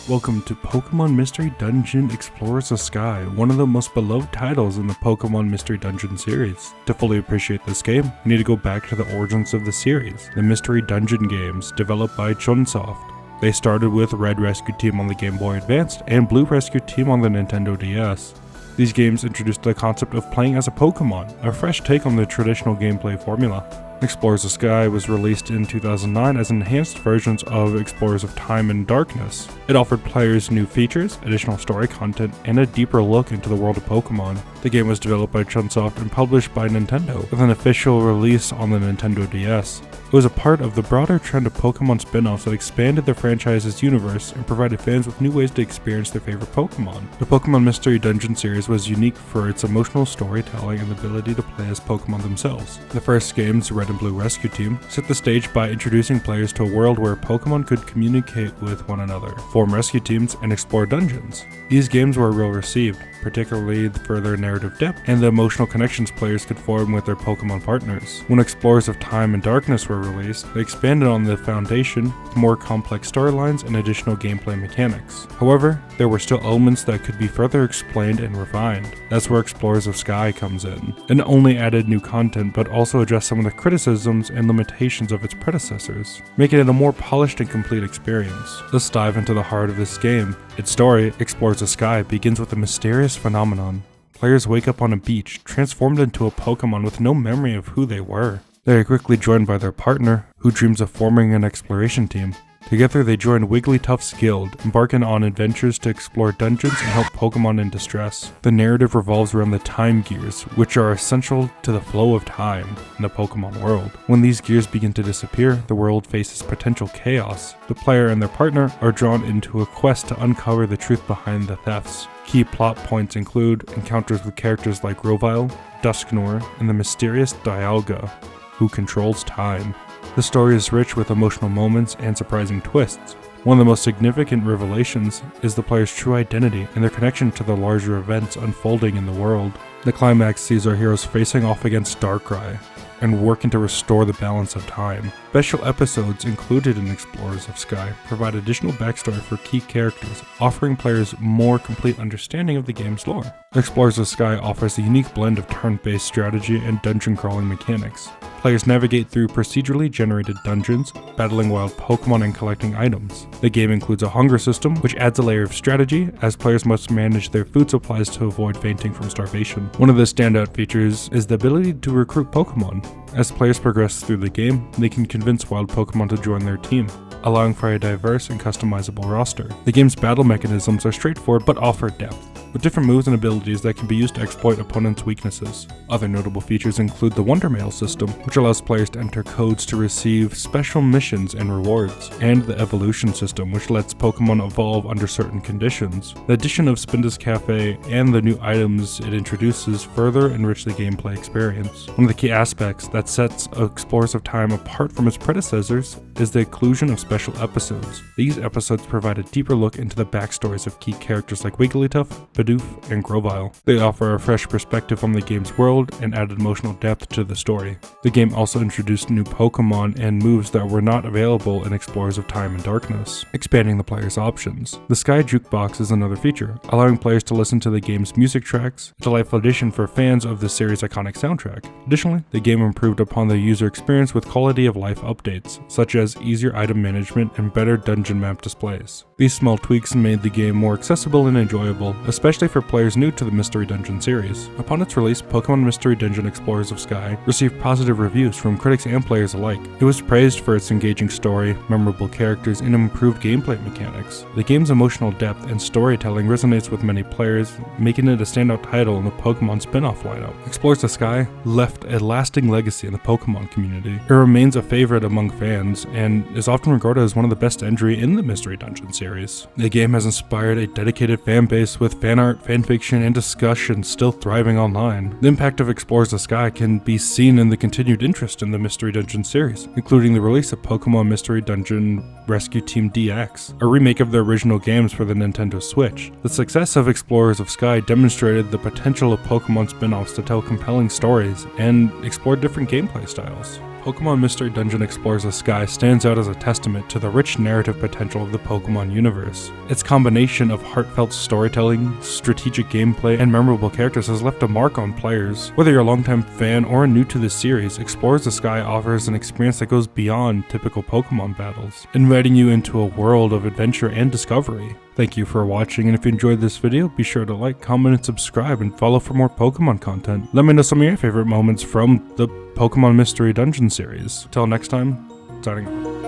Welcome to Pokémon Mystery Dungeon Explorers of Sky, one of the most beloved titles in the Pokémon Mystery Dungeon series. To fully appreciate this game, we need to go back to the origins of the series, the Mystery Dungeon games developed by Chunsoft. They started with Red Rescue Team on the Game Boy Advance and Blue Rescue Team on the Nintendo DS. These games introduced the concept of playing as a Pokémon, a fresh take on the traditional gameplay formula. Explorers of Sky was released in 2009 as enhanced versions of Explorers of Time and Darkness. It offered players new features, additional story content, and a deeper look into the world of Pokémon. The game was developed by Chunsoft and published by Nintendo, with an official release on the Nintendo DS. It was a part of the broader trend of Pokémon spin-offs that expanded the franchise's universe and provided fans with new ways to experience their favorite Pokémon. The Pokémon Mystery Dungeon series was unique for its emotional storytelling and the ability to play as Pokémon themselves. The first games, Red and Blue Rescue Team, set the stage by introducing players to a world where Pokémon could communicate with one another, form rescue teams, and explore dungeons. These games were well received, particularly for their narrative depth and the emotional connections players could form with their Pokémon partners. When Explorers of Time and Darkness were released, they expanded on the foundation with more complex storylines and additional gameplay mechanics. However, there were still elements that could be further explained and refined. That's where Explorers of Sky comes in. It not only added new content, but also addressed some of the criticisms and limitations of its predecessors, making it a more polished and complete experience. Let's dive into the heart of this game. Its story, Explorers of Sky, begins with a mysterious phenomenon. Players wake up on a beach, transformed into a Pokémon with no memory of who they were. They are quickly joined by their partner, who dreams of forming an exploration team. Together they join Wigglytuff's guild, embarking on adventures to explore dungeons and help Pokémon in distress. The narrative revolves around the time gears, which are essential to the flow of time in the Pokémon world. When these gears begin to disappear, the world faces potential chaos. The player and their partner are drawn into a quest to uncover the truth behind the thefts. Key plot points include encounters with characters like Grovyle, Dusknoir, and the mysterious Dialga, who controls time. The story is rich with emotional moments and surprising twists. One of the most significant revelations is the player's true identity and their connection to the larger events unfolding in the world. The climax sees our heroes facing off against Darkrai and working to restore the balance of time. Special episodes included in Explorers of Sky provide additional backstory for key characters, offering players more complete understanding of the game's lore. Explorers of Sky offers a unique blend of turn-based strategy and dungeon crawling mechanics. Players navigate through procedurally generated dungeons, battling wild Pokémon and collecting items. The game includes a hunger system, which adds a layer of strategy, as players must manage their food supplies to avoid fainting from starvation. One of the standout features is the ability to recruit Pokémon. As players progress through the game, they can convince wild Pokémon to join their team, allowing for a diverse and customizable roster. The game's battle mechanisms are straightforward but offer depth, with different moves and abilities that can be used to exploit opponents' weaknesses. Other notable features include the Wonder Mail system, which allows players to enter codes to receive special missions and rewards, and the Evolution system, which lets Pokémon evolve under certain conditions. The addition of Spinda's Cafe and the new items it introduces further enrich the gameplay experience. One of the key aspects that sets Explorers of Time apart from its predecessors is the inclusion of special episodes. These episodes provide a deeper look into the backstories of key characters like Wigglytuff, Bidoof, and Grovyle. They offer a fresh perspective on the game's world and added emotional depth to the story. The game also introduced new Pokémon and moves that were not available in Explorers of Time and Darkness, expanding the player's options. The Sky Jukebox is another feature, allowing players to listen to the game's music tracks, a delightful addition for fans of the series' iconic soundtrack. Additionally, the game improved upon the user experience with quality of life updates, such as easier item management and better dungeon map displays. These small tweaks made the game more accessible and enjoyable, especially for players new to the Mystery Dungeon series. Upon its release, Pokémon Mystery Dungeon Explorers of Sky received positive reviews from critics and players alike. It was praised for its engaging story, memorable characters, and improved gameplay mechanics. The game's emotional depth and storytelling resonates with many players, making it a standout title in the Pokémon spin-off lineup. Explorers of Sky left a lasting legacy in the Pokémon community. It remains a favorite among fans, and is often regarded as one of the best entry in the Mystery Dungeon series. The game has inspired a dedicated fan base with fan art, fanfiction, and discussion still thriving online. The impact of Explorers of Sky can be seen in the continued interest in the Mystery Dungeon series, including the release of Pokémon Mystery Dungeon Rescue Team DX, a remake of the original games for the Nintendo Switch. The success of Explorers of Sky demonstrated the potential of Pokémon spin-offs to tell compelling stories and explore different gameplay styles. Pokémon Mystery Dungeon Explores the Sky stands out as a testament to the rich narrative potential of the Pokémon universe. Its combination of heartfelt storytelling, strategic gameplay, and memorable characters has left a mark on players. Whether you're a longtime fan or new to the series, Explores the Sky offers an experience that goes beyond typical Pokémon battles, inviting you into a world of adventure and discovery. Thank you for watching, and if you enjoyed this video, be sure to like, comment, and subscribe, and follow for more Pokemon content. Let me know some of your favorite moments from the Pokemon Mystery Dungeon series. Till next time, signing off.